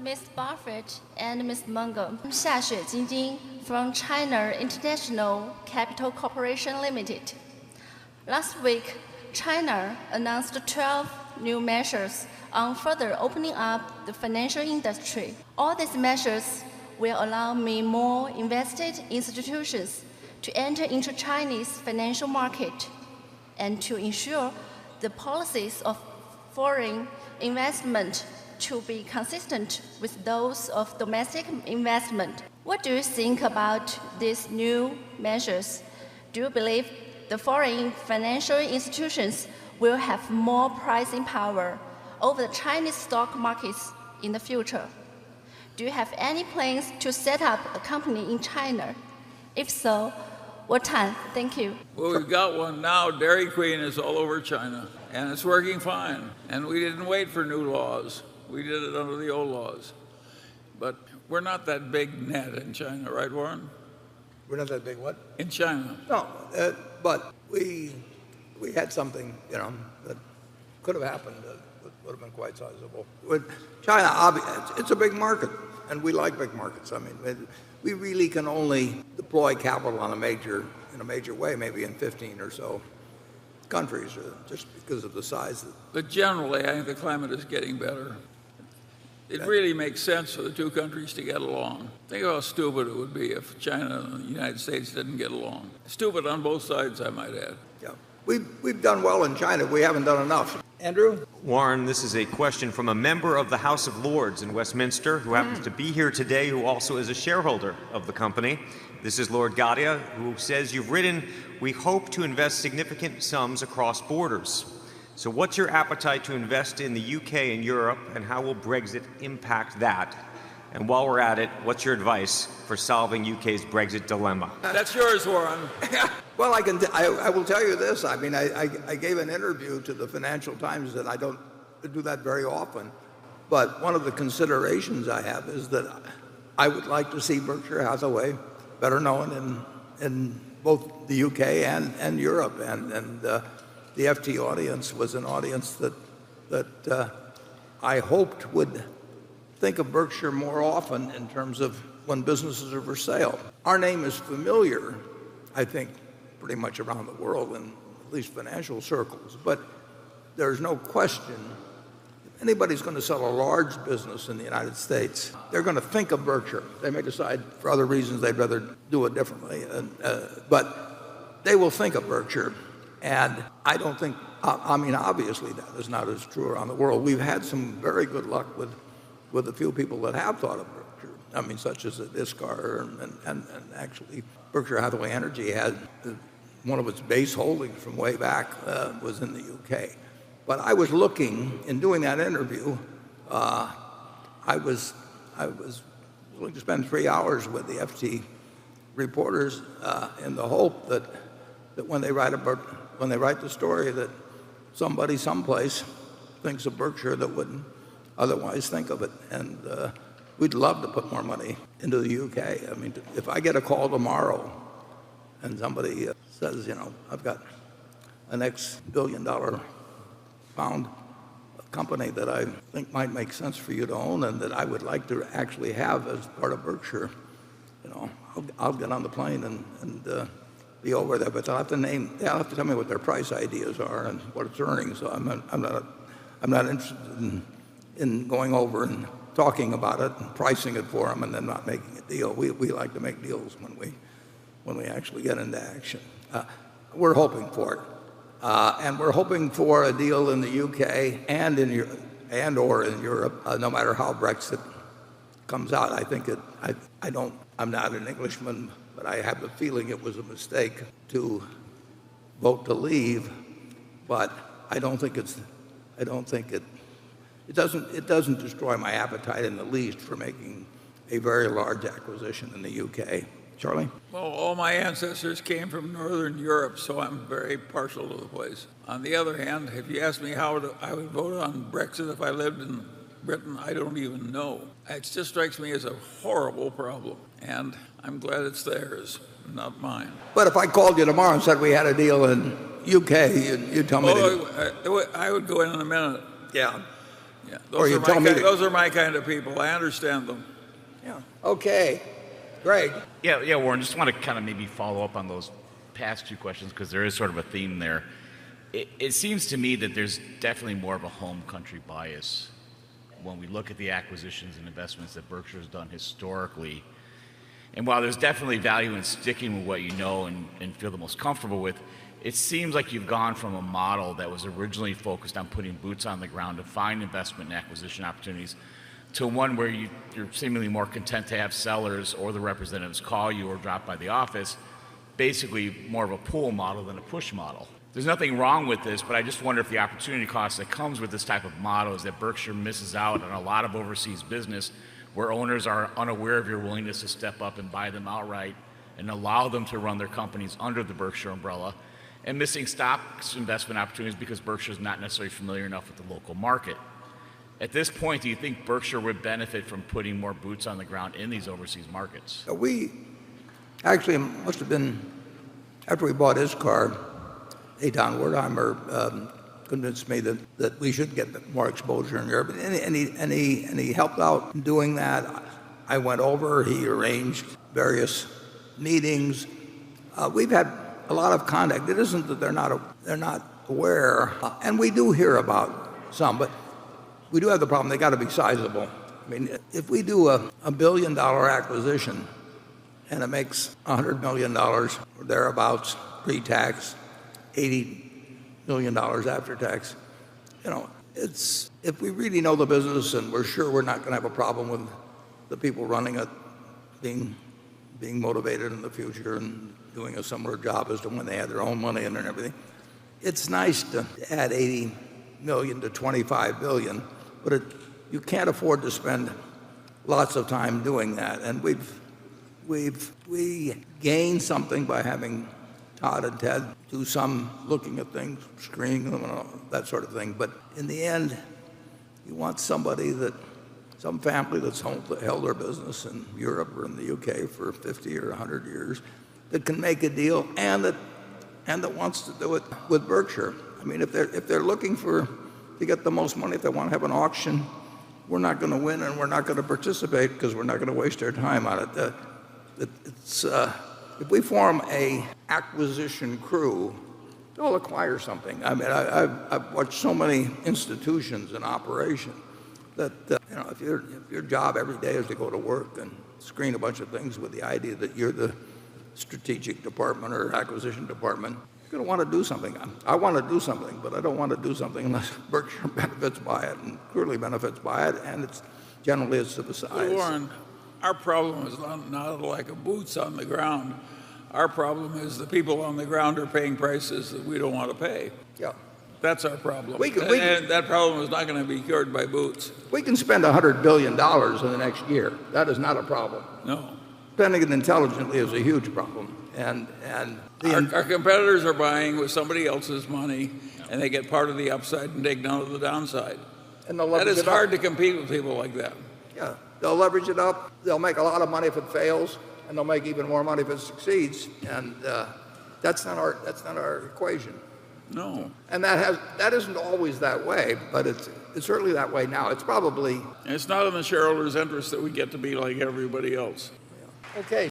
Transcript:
Ms. Buffett and Ms. Munger. 夏雪晶晶 from China International Capital Corporation Limited. Last week, China announced 12 new measures on further opening up the financial industry. All these measures will allow more invested institutions to enter into Chinese financial market and to ensure the policies of foreign investment to be consistent with those of domestic investment. What do you think about these new measures? Do you believe the foreign financial institutions will have more pricing power over the Chinese stock markets in the future? Do you have any plans to set up a company in China? If so, what time? Thank you. Well, we've got one now. Dairy Queen is all over China, and it's working fine. And we didn't wait for new laws. We did it under the old laws. But we're not that big net in China, right, Warren? We're not that big what? In China. No, but we had something, that could have happened that would have been quite sizable. With China, it's a big market, and we like big markets. I mean, we really can only deploy capital in a major way, maybe in 15 or so countries, just because of the size. But generally, I think the climate is getting better. It really makes sense for the two countries to get along. Think of how stupid it would be if China and the United States didn't get along. Stupid on both sides, I might add. Yeah, we've done well in China. We haven't done enough. Andrew? Warren, this is a question from a member of the House of Lords in Westminster who happens to be here today, who also is a shareholder of the company. This is Lord Gadia, who says, you've written, we hope to invest significant sums across borders. So what's your appetite to invest in the UK and Europe, and how will Brexit impact that? And while we're at it, what's your advice for solving UK's Brexit dilemma? That's yours, Warren. Well, I will tell you this. I mean, I gave an interview to the Financial Times, and I don't do that very often. But one of the considerations I have is that I would like to see Berkshire Hathaway better known in both the UK and Europe. And the FT audience was an audience that I hoped would think of Berkshire more often in terms of when businesses are for sale. Our name is familiar, I think, pretty much around the world, in at least financial circles. But there's no question, if anybody's going to sell a large business in the United States, they're going to think of Berkshire. They may decide for other reasons they'd rather do it differently. But they will think of Berkshire. And I don't think, I mean, obviously that is not as true around the world. We've had some very good luck with a few people that have thought of Berkshire. I mean, such as ISCAR, and actually Berkshire Hathaway Energy had one of its base holdings from way back was in the UK. But I was looking, in doing that interview, I was willing to spend 3 hours with the FT reporters in the hope that when they write the story, that somebody someplace thinks of Berkshire that wouldn't otherwise think of it. And we'd love to put more money into the UK. I mean, if I get a call tomorrow and somebody says, I've got an X billion-dollar pound company that I think might make sense for you to own and that I would like to actually have as part of Berkshire, I'll get on the plane and be over there. But they'll have to tell me what their price ideas are and what it's earning. So I'm not interested in going over and talking about it and pricing it for them and then not making a deal. We like to make deals when we actually get into action. We're hoping for it. And we're hoping for a deal in the UK and or in Europe, no matter how Brexit comes out. I think I'm not an Englishman, but I have the feeling it was a mistake to vote to leave. But it doesn't destroy my appetite in the least for making a very large acquisition in the UK. Charlie? Well, all my ancestors came from Northern Europe, so I'm very partial to the place. On the other hand, if you ask me how I would vote on Brexit if I lived in Britain, I don't even know. It just strikes me as a horrible problem, and I'm glad it's theirs, not mine. But if I called you tomorrow and said we had a deal in UK, you'd tell me I would go in a minute. Yeah. Yeah, Or you tell me those are my kind of people. I understand them. Yeah. Okay. Greg. Yeah, Warren, just want to kind of maybe follow up on those past two questions because there is sort of a theme there. It seems to me that there's definitely more of a home country bias when we look at the acquisitions and investments that Berkshire has done historically. And while there's definitely value in sticking with what you know and feel the most comfortable with, it seems like you've gone from a model that was originally focused on putting boots on the ground to find investment and acquisition opportunities to one where you're seemingly more content to have sellers or the representatives call you or drop by the office, basically more of a pull model than a push model. There's nothing wrong with this, but I just wonder if the opportunity cost that comes with this type of model is that Berkshire misses out on a lot of overseas business where owners are unaware of your willingness to step up and buy them outright and allow them to run their companies under the Berkshire umbrella, and missing stocks investment opportunities because Berkshire is not necessarily familiar enough with the local market. At this point, do you think Berkshire would benefit from putting more boots on the ground in these overseas markets? We actually must have been, after we bought his car, Eitan Wertheimer convinced me that we should get more exposure in Europe. And he helped out in doing that. I went over, he arranged various meetings. We've had a lot of contact. It isn't that they're not aware, and we do hear about some, but we do have the problem, they got to be sizable. I mean, if we do a $1 billion acquisition and it makes $100 million or thereabouts pre-tax, $80 million after tax, it's, if we really know the business and we're sure we're not going to have a problem with the people running it being motivated in the future and doing a similar job as to when they had their own money in and everything, it's nice to add 80 million to 25 billion, but you can't afford to spend lots of time doing that. And we gain something by having Todd and Ted do some looking at things, screening them, and all that sort of thing. But in the end, you want some family that's held their business in Europe or in the UK for 50 or 100 years that can make a deal and that wants to do it with Berkshire. I mean, if they're looking to get the most money, if they want to have an auction, we're not going to win and we're not going to participate because we're not going to waste our time on it. If we form a acquisition crew, they'll acquire something. I mean, I've watched so many institutions in operation that if your job every day is to go to work and screen a bunch of things with the idea that you're the strategic department or acquisition department, you're going to want to do something. I want to do something, but I don't want to do something unless Berkshire benefits by it and clearly benefits by it, and it's generally it's of a size. Well, Warren, our problem is not a lack of boots on the ground. Our problem is the people on the ground are paying prices that we don't want to pay. Yeah. That's our problem. And that problem is not going to be cured by boots. We can spend $100 billion in the next year. That is not a problem. No. Spending it intelligently is a huge problem. And our competitors are buying with somebody else's money, and they get part of the upside and take none of the downside. And they'll that is hard to compete with people like that. Yeah, they'll leverage it up. They'll make a lot of money if it fails, and they'll make even more money if it succeeds. And that's not our equation. No. And that isn't always that way, but it's certainly that way now. It's probably. And it's not in the shareholders' interest that we get to be like everybody else. Yeah. Okay.